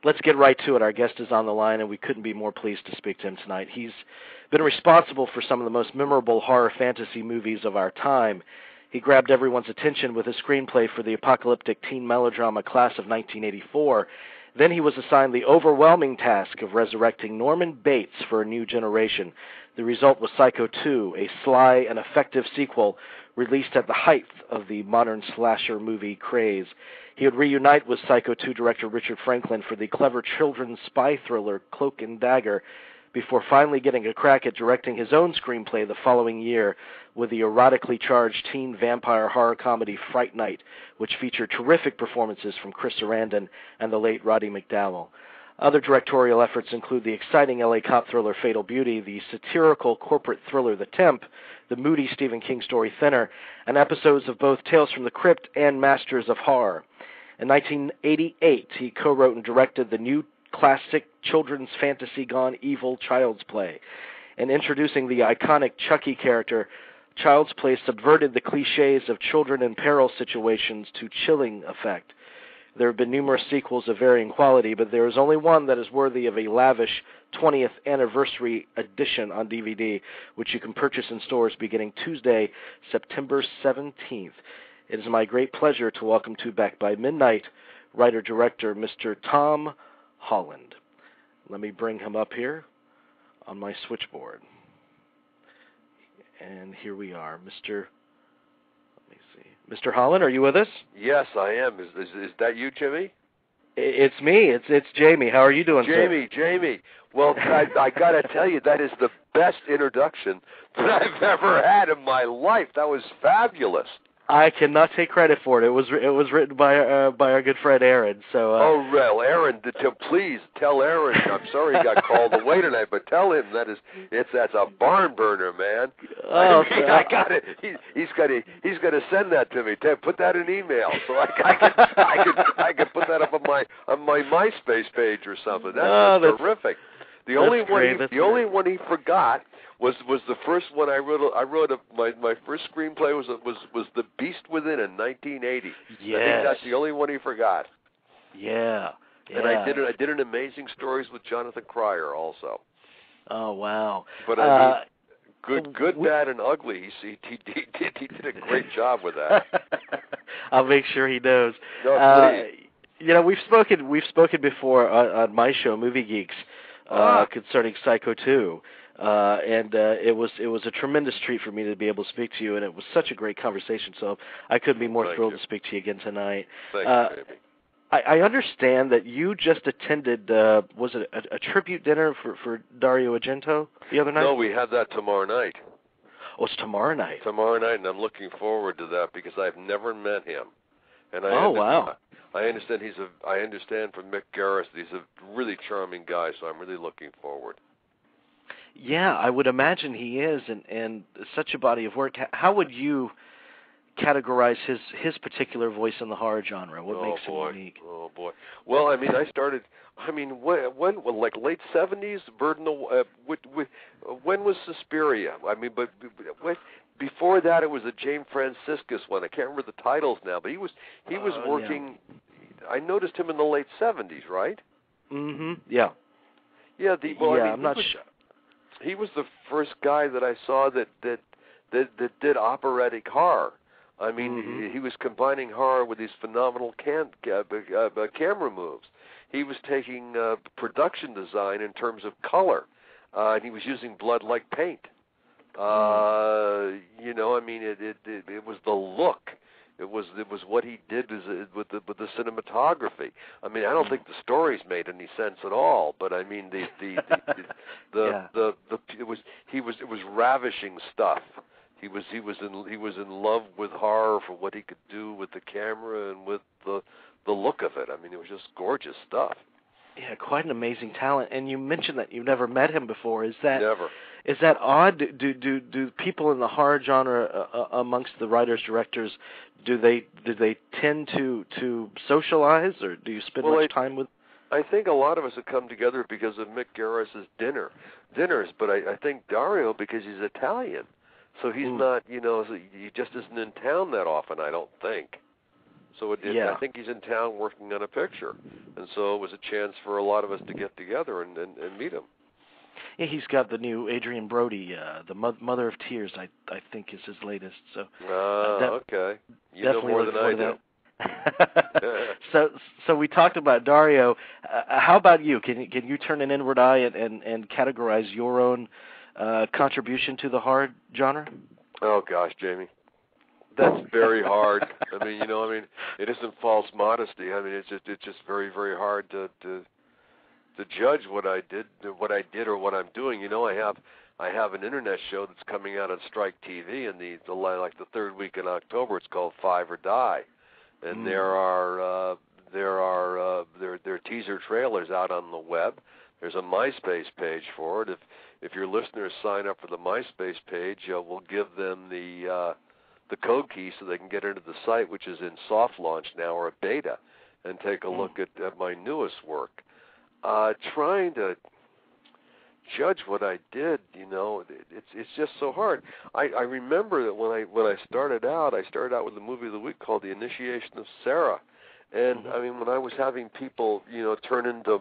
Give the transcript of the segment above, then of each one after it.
Let's get right to it. Our guest is on the line, and we couldn't be more pleased to speak to him tonight. He's been responsible for some of the most memorable horror fantasy movies of our time. He grabbed everyone's attention with his screenplay for the apocalyptic teen melodrama Class of 1984. Then he was assigned the overwhelming task of resurrecting Norman Bates for a new generation. The result was Psycho 2, a sly and effective sequel released at the height of the modern slasher movie craze. He would reunite with Psycho 2 director Richard Franklin for the clever children's spy thriller Cloak and Dagger, before finally getting a crack at directing his own screenplay the following year with the erotically charged teen vampire horror comedy Fright Night, which featured terrific performances from Chris Sarandon and the late Roddy McDowall. Other directorial efforts include the exciting LA cop thriller Fatal Beauty, the satirical corporate thriller The Temp, the moody Stephen King story Thinner, and episodes of both Tales from the Crypt and Masters of Horror. In 1988, he co-wrote and directed the new classic children's fantasy Gone Evil Child's Play. In introducing the iconic Chucky character, Child's Play subverted the cliches of children in peril situations to chilling effect. There have been numerous sequels of varying quality, but there is only one that is worthy of a lavish 20th anniversary edition on DVD, which you can purchase in stores beginning Tuesday, September 17th. It is my great pleasure to welcome to Back by Midnight writer-director Mr. Tom Holland. Let me bring him up here on my switchboard. And here we are, Mr. Mr. Holland, are you with us? Yes, I am. Is that you, Jimmy? It's me. It's Jamie. How are you doing, sir? Jamie. Well, I got to tell you, that is the best introduction that I've ever had in my life. That was fabulous. I cannot take credit for it. It was written by our good friend Aaron. So. Oh, well, Aaron, please tell Aaron. I'm sorry he got called away tonight, but tell him that's a barn burner, man. Oh, I got it. He's got to send that to me. Put that in email so I can put that up on my MySpace page or something. That's terrific. The only one he forgot was the first one I wrote. My first screenplay was The Beast Within in 1980. Yes. I think that's the only one he forgot. Yeah. And I did an Amazing Stories with Jonathan Cryer also. Oh wow! But I mean, good, bad, and ugly. He did a great job with that. I'll make sure he knows. No, please. We've spoken before on my show, Movie Geeks, concerning Psycho 2. And it was a tremendous treat for me to be able to speak to you, and it was such a great conversation. So I couldn't be more thrilled to speak to you again tonight. Thank you, baby. I understand that you just attended, was it a tribute dinner for Dario Argento the other night? No, we have that tomorrow night. Oh, it's tomorrow night. Tomorrow night, and I'm looking forward to that because I've never met him. And wow. I understand from Mick Garris that he's a really charming guy, so I'm really looking forward. Yeah, I would imagine he is, and such a body of work. How would you categorize his particular voice in the horror genre? What makes him unique? Oh boy! Well, I mean, when like late '70s, when was Suspiria? I mean, but before that, it was a James Franciscus one. I can't remember the titles now, but he was working. Yeah. I noticed him in the late '70s, right? Mm-hmm. Yeah. Yeah. I'm not sure. He was the first guy that I saw that did operatic horror. I mean, he was combining horror with these phenomenal camera moves. He was taking production design in terms of color, and he was using blood like paint. I mean, it was the look. It was what he did with the cinematography. I mean, I don't think the stories made any sense at all, but I mean it was ravishing stuff. He was in love with horror for what he could do with the camera and with the look of it. I mean, it was just gorgeous stuff. Yeah, quite an amazing talent. And you mentioned that you've never met him before. Never. Is that odd? Do people in the horror genre amongst the writers, directors, do they tend to socialize, or do you spend much time with? I think a lot of us have come together because of Mick Garris's dinners, but I think Dario because he's Italian, so he's not, so he just isn't in town that often. I don't think. So I think he's in town working on a picture, and so it was a chance for a lot of us to get together and meet him. Yeah, he's got the new Adrian Brody, the Mother of Tears, I think is his latest. So okay, you know more than I do. So we talked about Dario. How about you? Can you turn an inward eye and categorize your own contribution to the horror genre? Oh gosh, Jamie, that's very hard. I mean, it isn't false modesty. I mean, it's just very, very hard to judge what I did or what I'm doing. I have an internet show that's coming out on Strike TV in the third week in October. It's called Five or Die, and there are teaser trailers out on the web. There's a MySpace page for it. If your listeners sign up for the MySpace page, we'll give them the code key so they can get into the site, which is in soft launch now or a beta, and take a look at my newest work. Trying to judge what I did, it's just so hard. I remember that when I started out with a movie of the week called The Initiation of Sarah. And I mean, when I was having people, turn into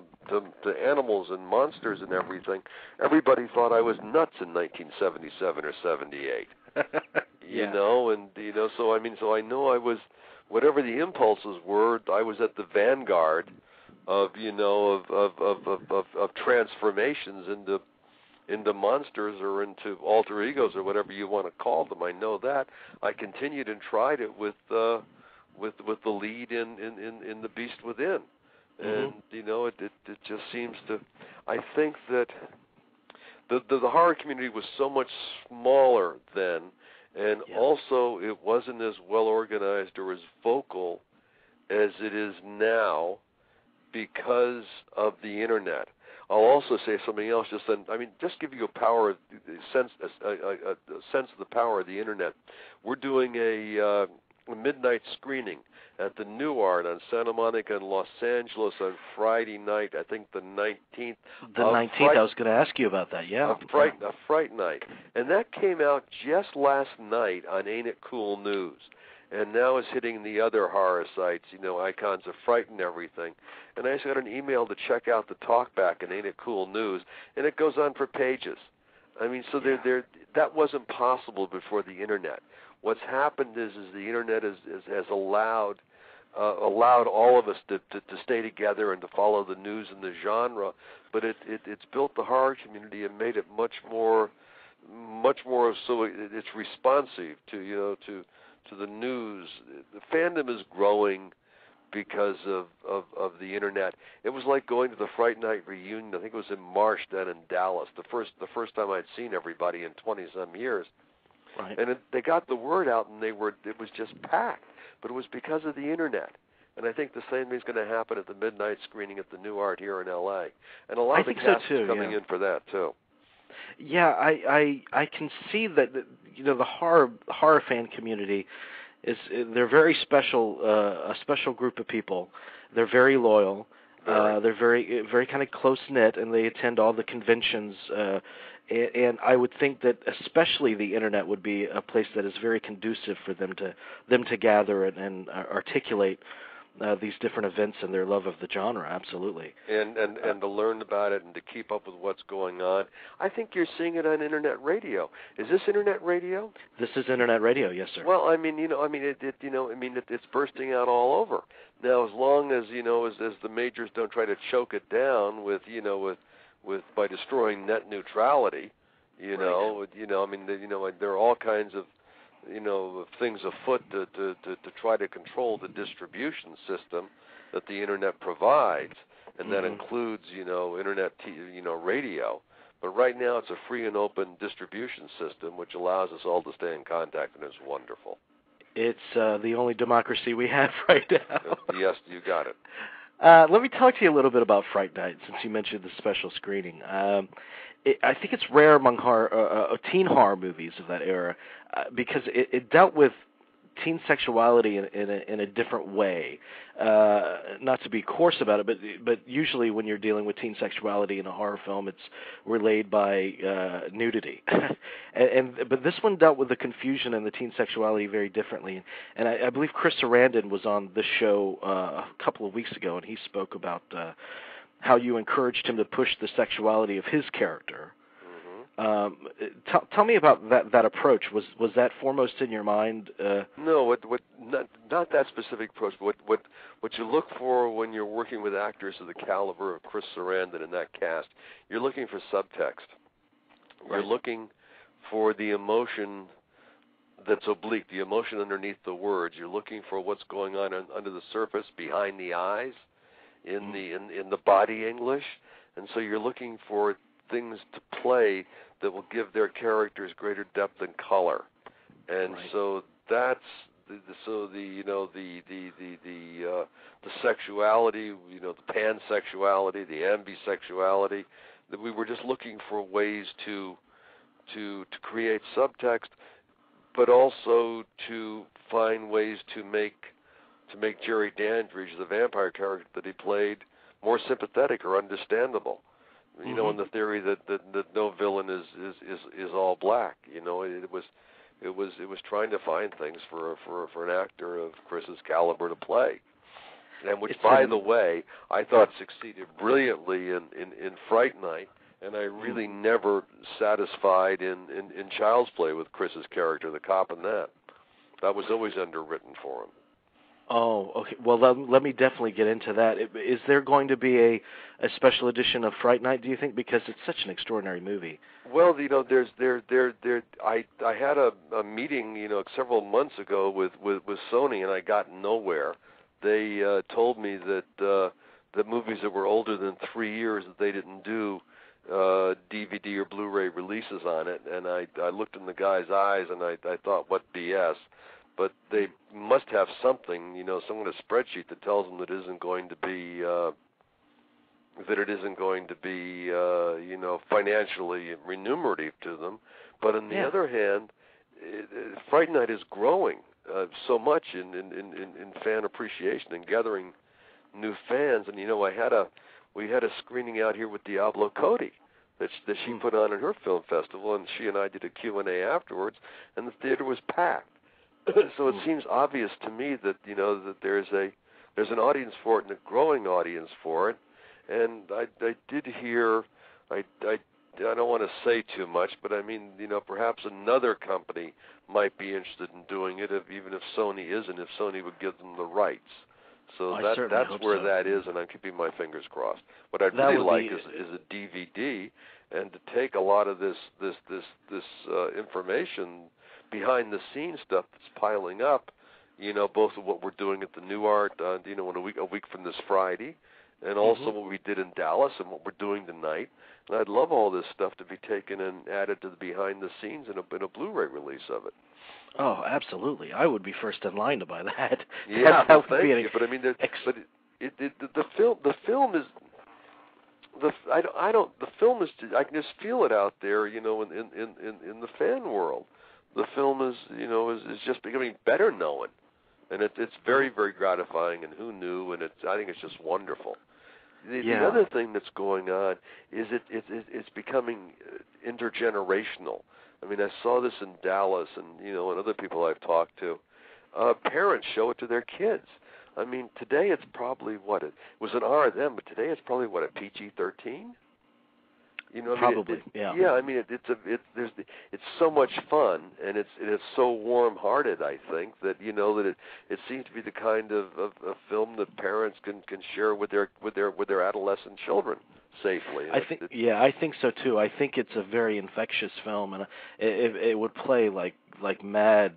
animals and monsters and everything, everybody thought I was nuts in 1977 or 78. So I know I was, whatever the impulses were, I was at the vanguard of transformations into monsters or into alter egos or whatever you want to call them. I know that. I continued and tried it with the lead in The Beast Within, and it just seems to. I think that the horror community was so much smaller then, and also it wasn't as well organized or as vocal as it is now because of the internet. I'll also say something else. Just give you a sense of the power of the internet. We're doing a midnight screening at the New Art on Santa Monica and Los Angeles on Friday night, I think the 19th. The 19th, I was going to ask you about that, A Fright Night. And that came out just last night on Ain't It Cool News. And now is hitting the other horror sites, Icons of Fright and everything. And I just got an email to check out the talkback in Ain't It Cool News, and it goes on for pages. I mean, so that wasn't possible before the internet. What's happened is the internet has allowed all of us to stay together and to follow the news and the genre, but it's built the horror community and made it much more so it's responsive to the news. The fandom is growing because of the internet. It was like going to the Fright Night reunion. I think it was in March then in Dallas. The first time I'd seen everybody in 20-some years. Right. And they got the word out, and it was just packed. But it was because of the internet. And I think the same thing's going to happen at the midnight screening at the New Art here in L.A. And a lot of the cast is coming in for that too. Yeah, I can see that the horror fan community they're very special, a special group of people. They're very loyal. They're very very kind of close knit, and they attend all the conventions. And I would think that especially the internet would be a place that is very conducive for them to gather and articulate these different events and their love of the genre. Absolutely. And to learn about it and to keep up with what's going on. I think you're seeing it on internet radio. Is this internet radio? This is internet radio, yes, sir. Well, it's bursting out all over. Now, as long as as the majors don't try to choke it down with by destroying net neutrality, there are all kinds of things afoot to try to control the distribution system that the internet provides, and that includes internet radio. But right now it's a free and open distribution system which allows us all to stay in contact, and it's wonderful. It's the only democracy we have right now. Yes, you got it. Let me talk to you a little bit about Fright Night, since you mentioned the special screening. I think it's rare among teen horror movies of that era because it dealt with teen sexuality in a different way. Not to be coarse about it, but usually when you're dealing with teen sexuality in a horror film, it's relayed by nudity. But this one dealt with the confusion and the teen sexuality very differently. And I believe Chris Sarandon was on this show a couple of weeks ago, and he spoke about how you encouraged him to push the sexuality of his character. Tell me about that approach. Was that foremost in your mind? No, not that specific approach. But what you look for when you're working with actors of the caliber of Chris Sarandon and that cast, you're looking for subtext. Right. You're looking for the emotion that's oblique, the emotion underneath the words. You're looking for what's going on under the surface, behind the eyes, in the body English, and so you're looking for things to play that will give their characters greater depth and color, and right. So that's the sexuality, the pansexuality, the ambisexuality. That we were just looking for ways to create subtext, but also to find ways to make Jerry Dandridge, the vampire character that he played, more sympathetic or understandable. In the theory that no villain is all black. It was trying to find things for an actor of Chris's caliber to play, and which, by the way, I thought succeeded brilliantly in Fright Night, and I really never satisfied in Child's Play with Chris's character, the cop in that. That was always underwritten for him. Oh, okay. Well, let me definitely get into that. Is there going to be a special edition of Fright Night, do you think? Because it's such an extraordinary movie. Well, I had a meeting, several months ago with Sony, and I got nowhere. They told me that the movies that were older than 3 years, that they didn't do DVD or Blu-ray releases on it. And I looked in the guy's eyes, and I thought, what BS. But they must have something, some kind of spreadsheet that tells them that it isn't going to be, financially remunerative to them. But on the other hand, Fright Night is growing so much in fan appreciation and gathering new fans. And we had a screening out here with Diablo Cody that she put on in her film festival, and she and I did a Q&A afterwards, and the theater was packed. So it seems obvious to me that that there's an audience for it and a growing audience for it, and I did hear I don't want to say too much, but I mean perhaps another company might be interested in doing it, even if Sony isn't, if Sony would give them the rights. So that's where that is, and I'm keeping my fingers crossed. What I'd really like is a DVD, and to take a lot of this information, behind the scenes stuff that's piling up, both of what we're doing at the New Art, in a week from this Friday, and also what we did in Dallas and what we're doing tonight. And I'd love all this stuff to be taken and added to the behind the scenes in a Blu-ray release of it. Oh, absolutely! I would be first in line to buy that. Yeah, thank you. But I mean, the film is. The film is. I can just feel it out there, in the fan world. The film is just becoming better known, and it's very, very gratifying. And who knew? And I think it's just wonderful. The other thing that's going on is it's becoming intergenerational. I mean, I saw this in Dallas, and and other people I've talked to. Parents show it to their kids. I mean, today it's probably it was an R then, but today it's probably a PG-13. Probably, yeah. Yeah, I mean, it's so much fun, and it's so warm-hearted. I think that that it seems to be the kind of film that parents can share with their adolescent children safely. I think so too. I think it's a very infectious film, and it would play like mad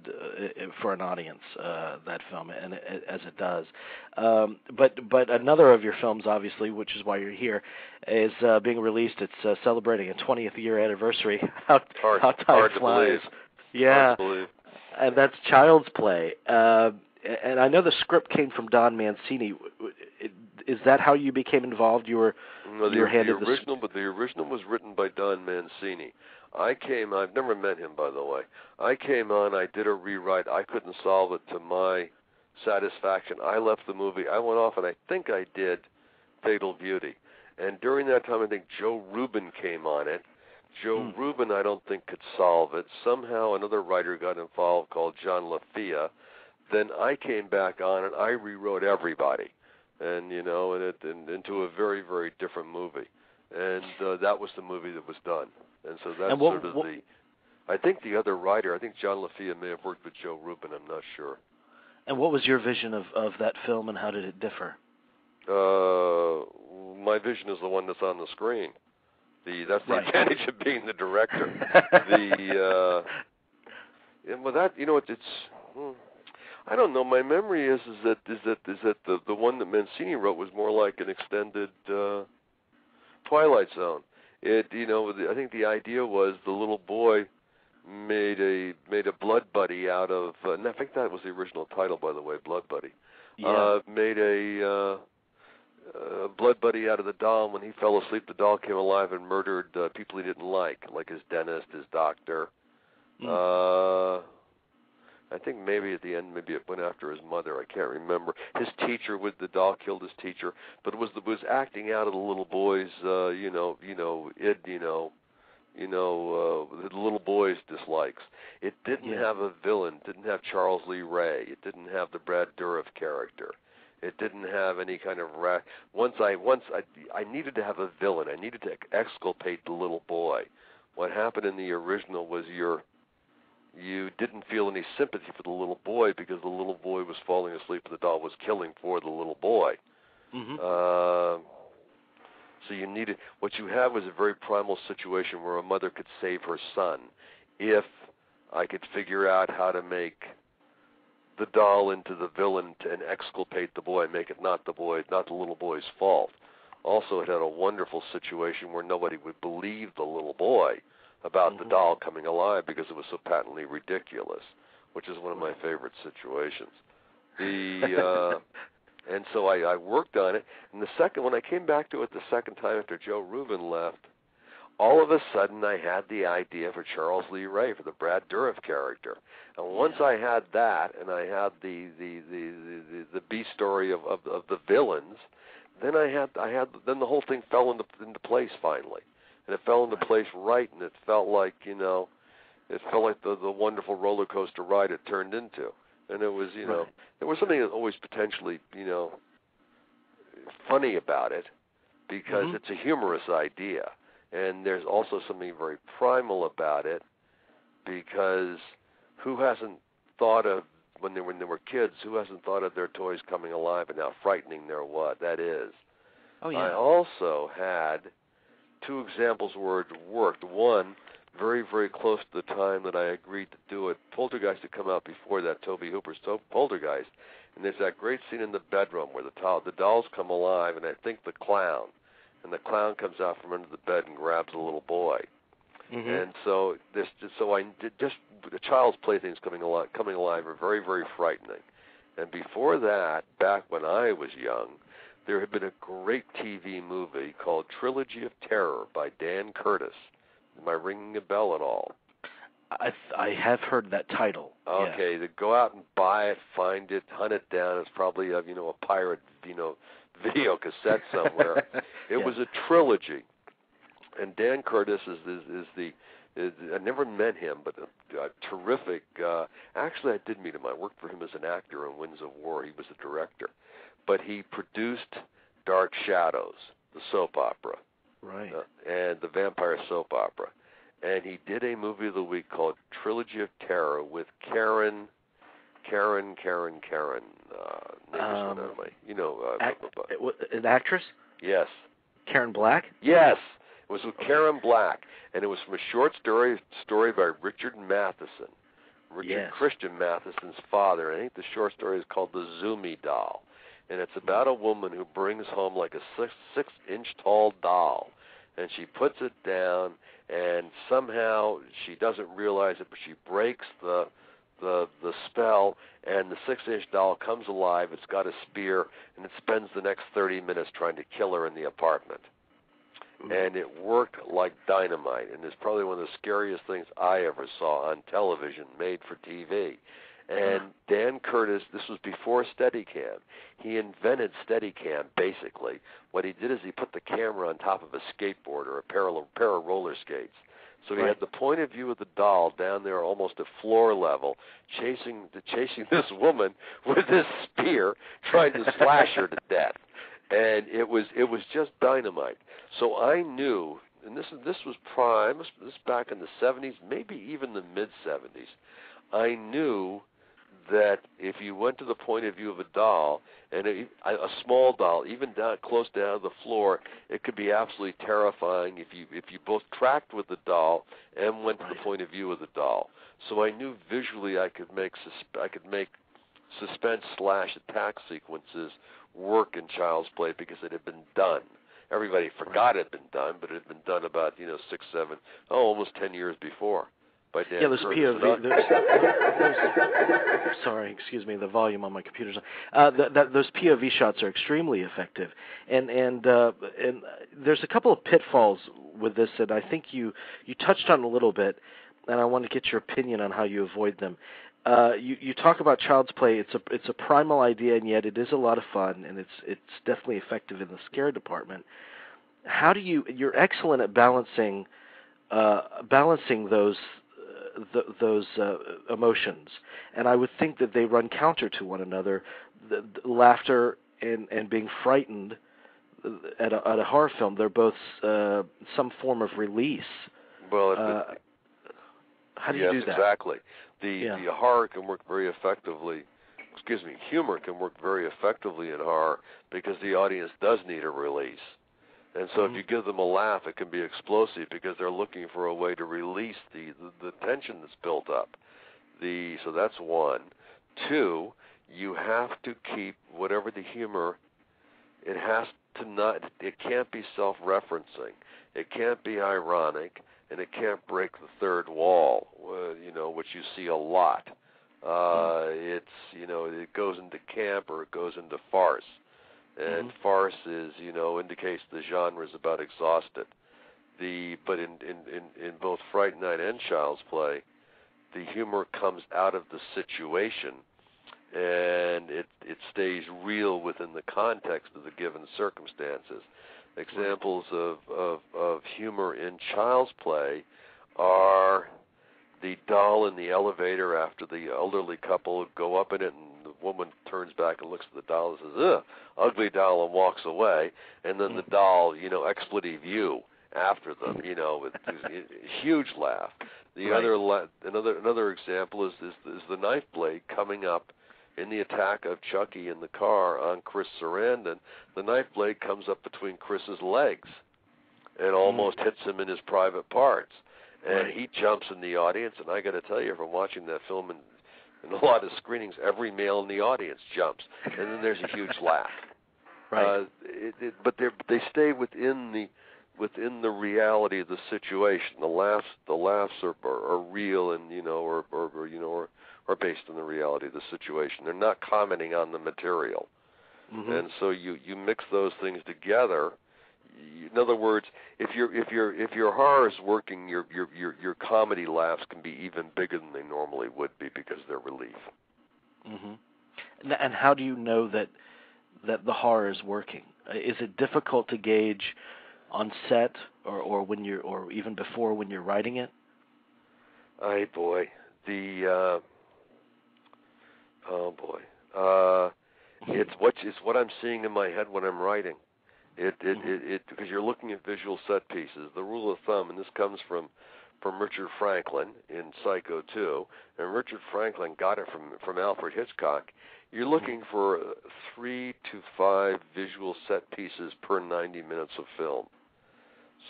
for an audience, that film, and as it does. But another of your films, obviously, which is why you're here, is being released. It's celebrating a 20th year anniversary. How time flies! Yeah, hard to believe. And that's Child's Play. And I know the script came from Don Mancini. Is that how you became involved? You were handed the original, but the original was written by Don Mancini. I've never met him, by the way. I came on, I did a rewrite. I couldn't solve it to my satisfaction. I left the movie. I went off, and I think I did Fatal Beauty. And during that time, I think Joe Rubin came on it. Joe Rubin, I don't think, could solve it. Somehow another writer got involved called John LaFia. Then I came back on, and I rewrote everybody, and into a very, very different movie. And that was the movie that was done. And so that's I think the other writer, I think John LaFia may have worked with Joe Rubin, I'm not sure. And what was your vision of that film, and how did it differ? My vision is the one that's on the screen. That's the right. advantage of being the director. I don't know. My memory is that the one that Mancini wrote was more like an extended Twilight Zone. I think the idea was the little boy made a blood buddy out of. And I think that was the original title, by the way, Blood Buddy. Yeah. Made a blood buddy out of the doll. When he fell asleep, the doll came alive and murdered people he didn't like his dentist, his doctor. I think maybe at the end, maybe it went after his mother. I can't remember. His teacher, with the doll, killed his teacher, but it was acting out of the little boy's, the little boy's dislikes. It didn't have a villain. Didn't have Charles Lee Ray. It didn't have the Brad Dourif character. It didn't have any kind of I needed to have a villain. I needed to exculpate the little boy. What happened in the original was you didn't feel any sympathy for the little boy because the little boy was falling asleep and the doll was killing for the little boy. So what you have was a very primal situation where a mother could save her son if I could figure out how to make the doll into the villain and exculpate the boy, make it not the little boy's fault. Also, it had a wonderful situation where nobody would believe the little boy about the doll coming alive because it was so patently ridiculous, which is one of my favorite situations. And so I worked on it. And when I came back to it the second time after Joe Rubin left, all of a sudden I had the idea for Charles Lee Ray, for the Brad Dourif character. And once I had that, and I had the B story of the villains, then then the whole thing fell into place finally. And it fell into place right, and it felt like the wonderful roller coaster ride it turned into. And it was, there was something that always potentially, funny about it, because it's a humorous idea. And there's also something very primal about it, because who hasn't thought of, when they were kids, who hasn't thought of their toys coming alive and how frightening that is? Oh, yeah. I also had two examples where it worked. One, very, very close to the time that I agreed to do it. Poltergeist had come out before that, Tobe Hooper's Poltergeist. And there's that great scene in the bedroom where the dolls come alive, and I think the clown comes out from under the bed and grabs a little boy. And so the child's playthings coming alive are very, very frightening. And before that, back when I was young, there had been a great TV movie called Trilogy of Terror by Dan Curtis. Am I ringing a bell at all? I have heard that title. Okay, yeah. To go out and buy it, find it, hunt it down. It's probably a pirate video cassette somewhere. It was a trilogy, and Dan Curtis is I never met him, but a terrific. Actually, I did meet him. I worked for him as an actor in Winds of War. He was the director. But he produced Dark Shadows, the soap opera, right, and the vampire soap opera, and he did a movie of the week called Trilogy of Terror with Karen. An actress? Yes. Karen Black? Yes. It was with Karen Black, and it was from a short story by Richard Matheson, Christian Matheson's father. And I think the short story is called The Zoomy Doll. And it's about a woman who brings home like a 6-inch tall doll, and she puts it down, and somehow she doesn't realize it, but she breaks the the spell, and the 6-inch doll comes alive. It's got a spear, and it spends the next 30 minutes trying to kill her in the apartment. And it worked like dynamite, and it's probably one of the scariest things I ever saw on television, made for TV. And Dan Curtis, this was before Steadicam. He invented Steadicam, basically. What he did is he put the camera on top of a skateboard or a pair of roller skates. So he had the point of view of the doll down there almost at floor level, chasing this woman with this spear, trying to slash her to death. And it was just dynamite. So I knew, and this was prime, this was back in the 70s, maybe even the mid-70s, I knew that if you went to the point of view of a doll, and a small doll, even close down to the floor, it could be absolutely terrifying if you both tracked with the doll and went to the point of view of the doll. So I knew visually I could make suspense/attack sequences work in Child's Play because it had been done. Everybody forgot it had been done, but it had been done about 6, 7, almost 10 years before. Yeah, those POV. Sorry, excuse me. The volume on my computer's on. Those POV shots are extremely effective, and there's a couple of pitfalls with this that I think you touched on a little bit, and I want to get your opinion on how you avoid them. You talk about Child's Play. It's a primal idea, and yet it is a lot of fun, and it's definitely effective in the scare department. How do you're excellent at balancing those emotions, and I would think that they run counter to one another. The laughter and being frightened at a horror film, they're both some form of release. Well, how do you do that? Yes, exactly. The horror can work very effectively. Humor can work very effectively in horror because the audience does need a release. And so if you give them a laugh, it can be explosive because they're looking for a way to release the tension that's built up. So that's one. Two, you have to keep whatever the humor, it can't be self-referencing. It can't be ironic, and it can't break the third wall, which you see a lot. It goes into camp or it goes into farce. And farce indicates the genre is about exhausted. But in both Fright Night and Child's Play, the humor comes out of the situation, and it stays real within the context of the given circumstances. Examples of humor in Child's Play are the doll in the elevator after the elderly couple go up in it, and the woman turns back and looks at the doll and says, "Ugh, ugly doll," and walks away. And then the doll, expletive you after them, with a huge laugh. Another example is the knife blade coming up in the attack of Chucky in the car on Chris Sarandon. The knife blade comes up between Chris's legs and almost hits him in his private parts. And he jumps in the audience, and I got to tell you, from watching that film in a lot of screenings, every male in the audience jumps, and then there's a huge laugh. Right. But they stay within the reality of the situation. The laughs are real, and are based on the reality of the situation. They're not commenting on the material, and so you mix those things together. In other words, if your horror is working, your comedy laughs can be even bigger than they normally would be because they're relief. And how do you know that the horror is working? Is it difficult to gauge on set or when or even before when you're writing it? It's what I'm seeing in my head when I'm writing. Because you're looking at visual set pieces. The rule of thumb, and this comes from Richard Franklin in Psycho 2, and Richard Franklin got it from Alfred Hitchcock. You're looking for 3 to 5 visual set pieces per 90 minutes of film.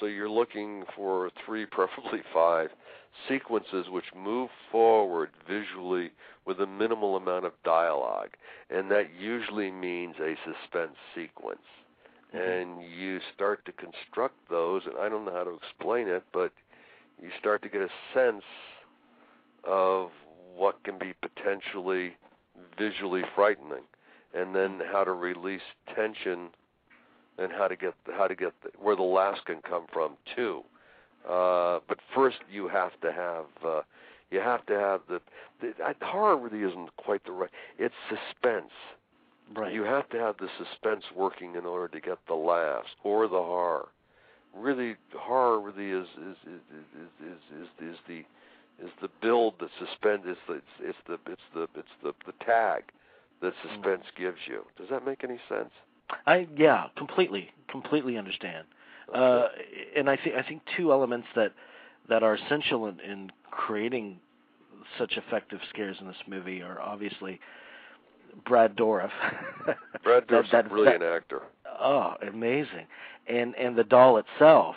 So you're looking for 3, preferably 5, sequences which move forward visually with a minimal amount of dialogue, and that usually means a suspense sequence. And you start to construct those, and I don't know how to explain it, but you start to get a sense of what can be potentially visually frightening, and then how to release tension, and how to get where the laughs can come from too. But first, you have to have the horror really isn't quite the right. It's suspense. Right. You have to have the suspense working in order to get the laughs or the horror. Really, horror really is the build that suspense it's the tag that suspense gives you. Does that make any sense? Yeah, completely understand. And I think two elements that are essential in creating such effective scares in this movie are obviously Brad Dourif. Brad Dourif's a brilliant actor. Oh, amazing. And the doll itself,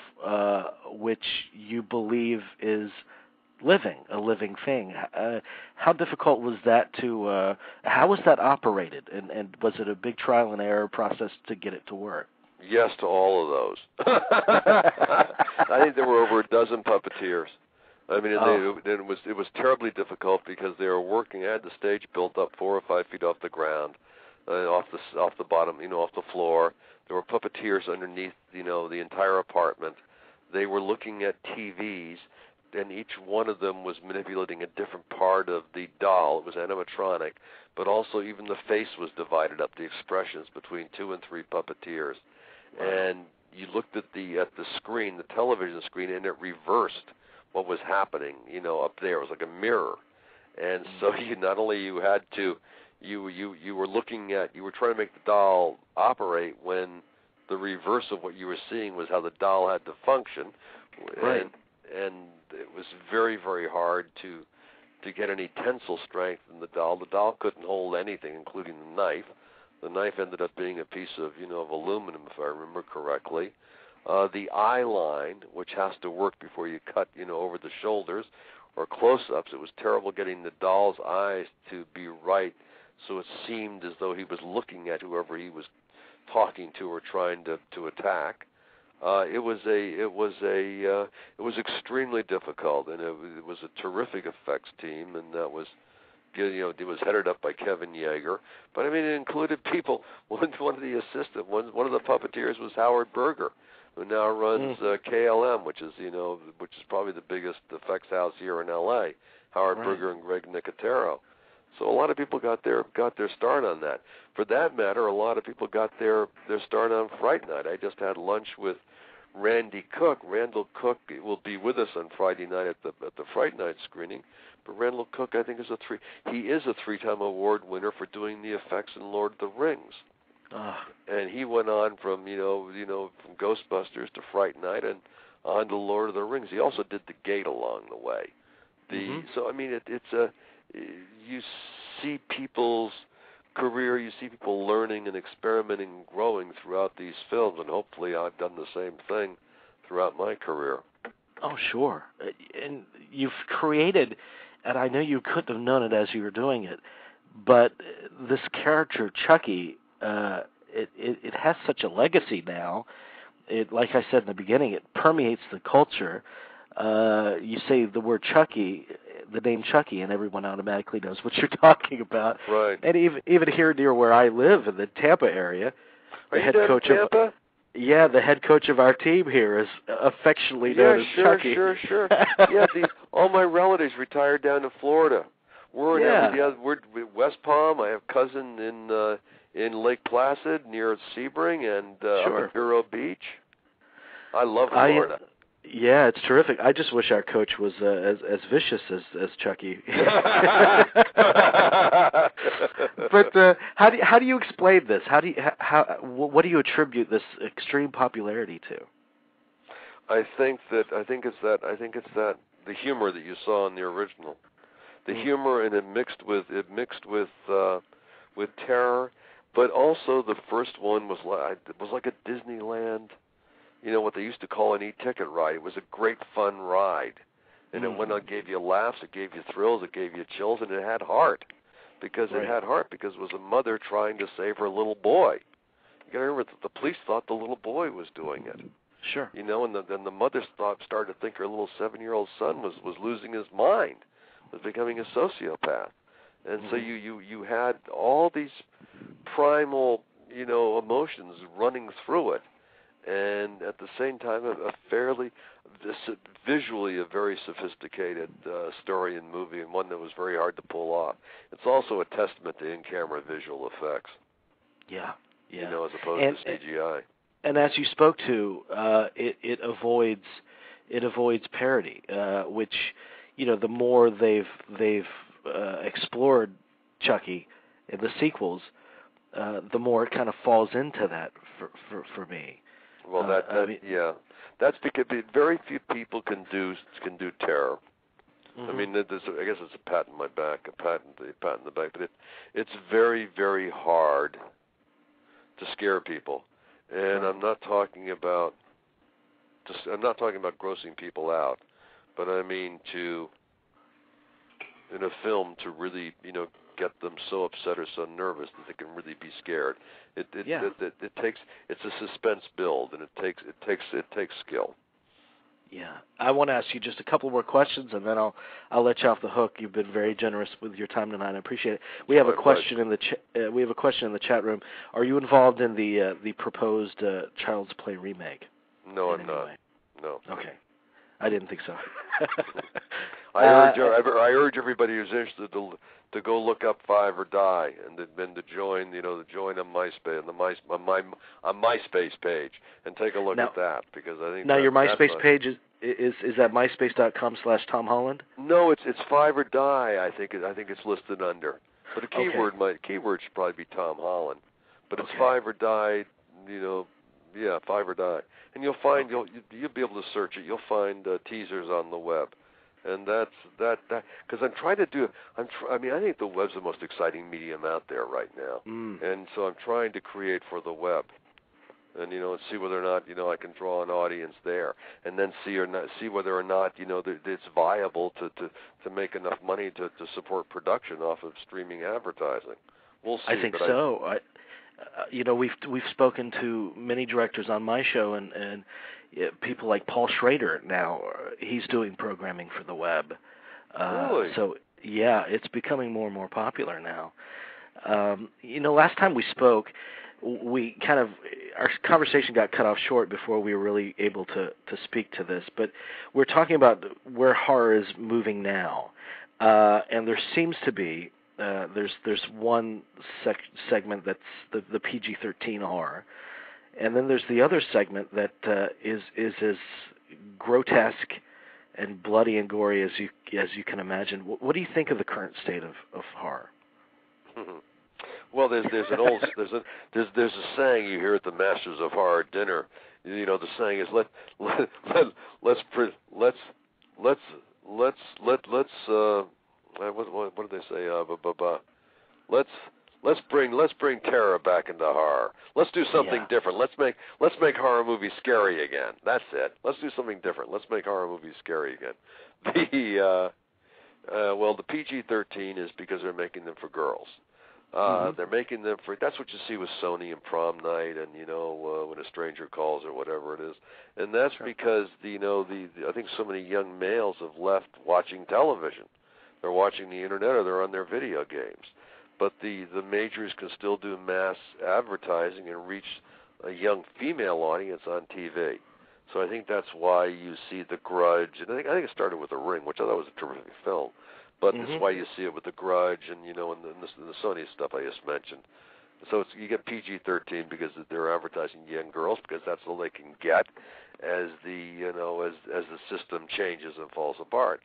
which you believe is a living thing. How difficult was that how was that operated? And was it a big trial and error process to get it to work? Yes to all of those. I think there were over a dozen puppeteers. I mean, it was terribly difficult because they were working. I had the stage built up 4 or 5 feet off the ground, off the bottom, off the floor. There were puppeteers underneath, the entire apartment. They were looking at TVs, and each one of them was manipulating a different part of the doll. It was animatronic, but also even the face was divided up, the expressions between 2 and 3 puppeteers. And you looked at the screen, the television screen, and it reversed what was happening, up there. It was like a mirror. And so not only you had to, you were trying to make the doll operate when the reverse of what you were seeing was how the doll had to function. Right. And it was very, very hard to get any tensile strength in the doll. The doll couldn't hold anything, including the knife. The knife ended up being a piece of, of aluminum, if I remember correctly. The eye line, which has to work before you cut, over the shoulders, or close-ups. It was terrible getting the doll's eyes to be right, so it seemed as though he was looking at whoever he was talking to or trying to attack. It was extremely difficult, and it was a terrific effects team, and that was. It was headed up by Kevin Yeager, but I mean it included people. One of the assistant, one of the puppeteers was Howard Berger, who now runs KLM, which is probably the biggest effects house here in L.A. Howard Berger and Greg Nicotero. So a lot of people got their start on that. For that matter, a lot of people got their start on Fright Night. I just had lunch with Randy Cook. Randall Cook will be with us on Friday night at the Fright Night screening. But Randall Cook, I think, is a 3-time award winner for doing the effects in Lord of the Rings. And he went on from from Ghostbusters to Fright Night and on to Lord of the Rings. He also did the Gate along the way. So I mean, it's you see people's career, you see people learning and experimenting and growing throughout these films, and hopefully I've done the same thing throughout my career. Oh, sure. And you've created, and I know you couldn't have known it as you were doing it, but this character, Chucky, it has such a legacy now. Like I said in the beginning, it permeates the culture. You say the word Chucky, the name Chucky, and everyone automatically knows what you're talking about. Right. And even here near where I live in the Tampa area, the head coach Tampa? The head coach of our team here is affectionately known as Chucky. Sure. All my relatives retired down to Florida. We're in West Palm. I have a cousin in Lake Placid near Sebring and up at Vero Beach. I love Florida. Yeah, it's terrific. I just wish our coach was as vicious as Chucky. But how do you explain this? What do you attribute this extreme popularity to? I think it's that the humor that you saw in the original, the humor, and it mixed with terror, but also the first one was like a Disneyland. What they used to call an e-ticket ride. It was a great fun ride. And it went on, gave you laughs, it gave you thrills, it gave you chills, and it had heart. Because it had heart, because it was a mother trying to save her little boy. You got to remember that the police thought the little boy was doing it. Sure. And then the mother started to think her little 7-year-old son was losing his mind was becoming a sociopath. And so you had all these primal, emotions running through it, and at the same time visually a very sophisticated story and movie, and one that was very hard to pull off. It's also a testament to in-camera visual effects. Yeah. As opposed to CGI. And as you spoke to, it avoids parody, which, the more they've explored Chucky in the sequels, the more it kind of falls into that for me. Well, that's because very few people can do terror. I mean, I guess it's a pat in my back, a pat in the back, but it's very, very hard to scare people, and I'm not talking about grossing people out, but I mean in a film to really get them so upset or so nervous that they can really be scared. It's a suspense build, and it takes skill. Yeah, I want to ask you just a couple more questions, and then I'll let you off the hook. You've been very generous with your time tonight. I appreciate it. We have a question in the chat room. Are you involved in the proposed Child's Play remake? No, I'm not. No. Okay, I didn't think so. I urge everybody who's interested to go look up Five or Die, and then to join on MySpace on MySpace page and take a look at that, because I think your MySpace page is that myspace.com/Tom Holland? No, it's Five or Die. I think it's listed under, but the keyword should probably be Tom Holland, but it's Five or Die. Five or Die, and you'll find you'll be able to search it. You'll find teasers on the web. And that's because I'm trying to do. I think the web's the most exciting medium out there right now, and so I'm trying to create for the web, and and see whether or not I can draw an audience there, and then see whether or not it's viable to make enough money to support production off of streaming advertising. We'll see. I think so. We've spoken to many directors on my show, and people like Paul Schrader now. He's doing programming for the web. Really? So yeah, it's becoming more and more popular now. Last time we spoke, our conversation got cut off short before we were really able to speak to this. But we're talking about where horror is moving now, and there seems to be. There's one segment that's the PG-13 horror, and then there's the other segment that is as grotesque and bloody and gory as you can imagine. What do you think of the current state of horror? Well, there's a saying you hear at the Masters of Horror dinner. The saying is let's what did they say? Let's bring terror back into horror. Let's do something different. Let's make horror movies scary again. That's it. Let's do something different. Let's make horror movies scary again. The PG-13 is because they're making them for girls. They're making them for. That's what you see with Sony and Prom Night, and When a Stranger Calls or whatever it is. And that's because I think so many young males have left watching television. They're watching the internet or they're on their video games. But the majors can still do mass advertising and reach a young female audience on TV. So I think that's why you see The Grudge. And I think it started with The Ring, which I thought was a terrific film. But that's why you see it with The Grudge and, and the Sony stuff I just mentioned. So you get PG-13 because they're advertising young girls, because that's all they can get as the system changes and falls apart.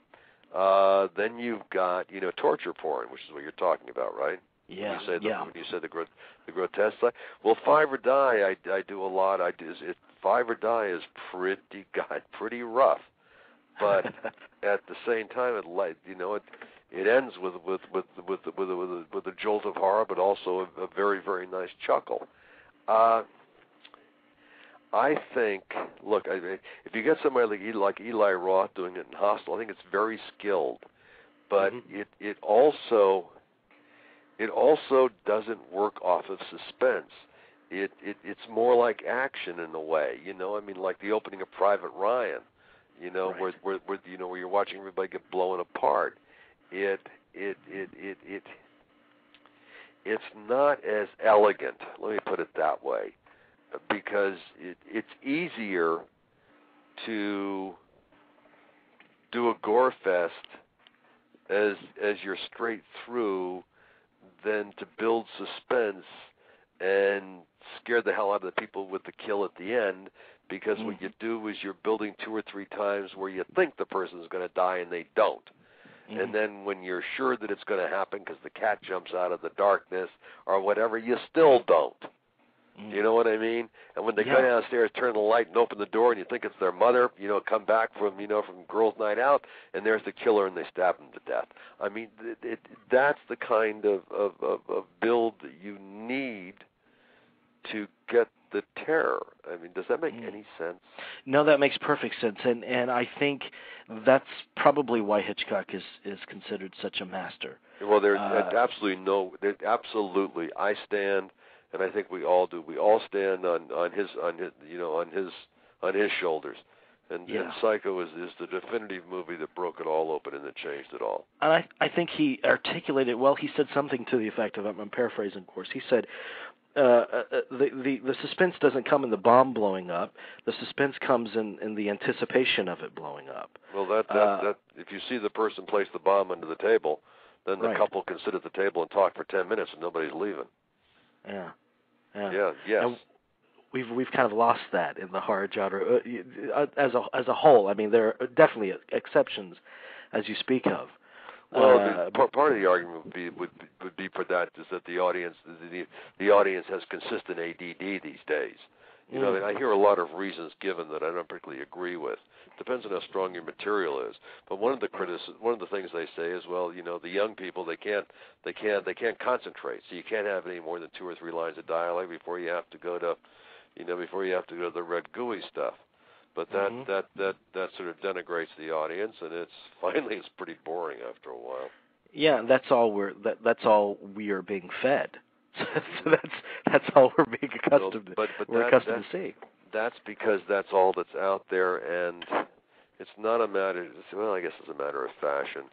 Then you've got, torture porn, which is what you're talking about, right? Yeah. When you say the grotesque side. Well, Five or Die, I do a lot. Five or Die is pretty rough, but at the same time, it ends with a jolt of horror, but also a very, very nice chuckle. I think, look, if you get somebody like Eli Roth doing it in Hostel, I think it's very skilled, but it also doesn't work off of suspense. It's more like action in a way, like the opening of Private Ryan, where you're watching everybody get blown apart. it's not as elegant. Let me put it that way, because it's easier to do a gore fest as you're straight through than to build suspense and scare the hell out of the people with the kill at the end, because what you do is you're building 2 or 3 times where you think the person's going to die and they don't. And then when you're sure that it's going to happen because the cat jumps out of the darkness or whatever, you still don't. You know what I mean? And when they go downstairs, turn the light and open the door, and you think it's their mother, come back from girls' night out, and there's the killer, and they stab him to death. I mean, that's the kind of build that you need to get the terror. I mean, does that make any sense? No, that makes perfect sense, and I think that's probably why Hitchcock is considered such a master. Well, there's absolutely. I stand, and I think we all do. We all stand on his shoulders. And Psycho is the definitive movie that broke it all open and that changed it all. And I think he articulated well. He said something to the effect of, I'm paraphrasing, of course. He said, the suspense doesn't come in the bomb blowing up. The suspense comes in the anticipation of it blowing up. Well, that if you see the person place the bomb under the table, then the couple can sit at the table and talk for 10 minutes and nobody's leaving. Yeah. Yes. And we've kind of lost that in the horror genre as a whole. I mean, there are definitely exceptions, as you speak of. Well, part of the argument would be for that is that the audience has consistent ADD these days. I mean, I hear a lot of reasons given that I don't particularly agree with. Depends on how strong your material is. But one of the things they say is, well, the young people they can't concentrate, so you can't have any more than 2 or 3 lines of dialogue before you have to go to the red gooey stuff. But that sort of denigrates the audience, and it's pretty boring after a while. Yeah, that's all we are being fed. So that's all we're being accustomed to. We're accustomed to seeing. That's because that's all that's out there, and it's not a matter. Well, I guess it's a matter of fashion,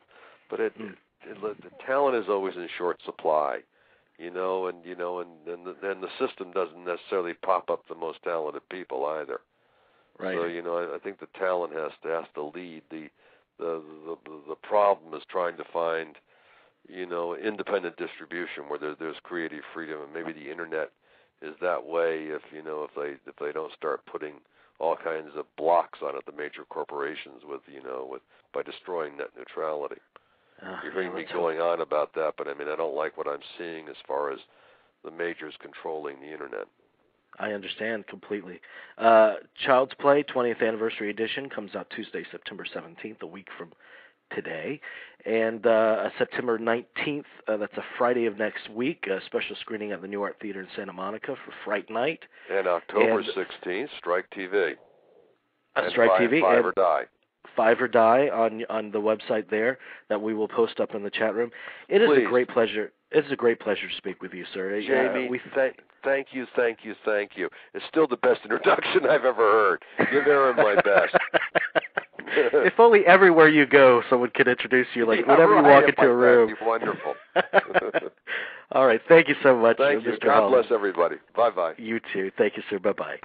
but the talent is always in short supply, and the system doesn't necessarily pop up the most talented people either. Right. So I think the talent has to lead. The problem is trying to find independent distribution where there's creative freedom, and maybe the internet is that way. If they don't start putting all kinds of blocks on it, the major corporations by destroying net neutrality. You're hearing me going on about that, but I mean I don't like what I'm seeing as far as the majors controlling the internet. I understand completely. Child's Play 20th Anniversary Edition comes out Tuesday, September 17th, a week from today. And September 19th, that's a Friday of next week, a special screening at the New Art Theater in Santa Monica for Fright Night. And October 16th, Strike TV. Strike TV. Five or Die. Five or Die on the website there that we will post up in the chat room. It is a great pleasure. It's a great pleasure to speak with you, sir. Jamie, thank you. It's still the best introduction I've ever heard. Give Aaron my best. If only everywhere you go, someone could introduce you. Like whenever you walk into a room. Wonderful. All right. Thank you so much, Thank you. Mr. God Holland. bless everybody. Bye-bye. You too. Thank you, sir. Bye-bye.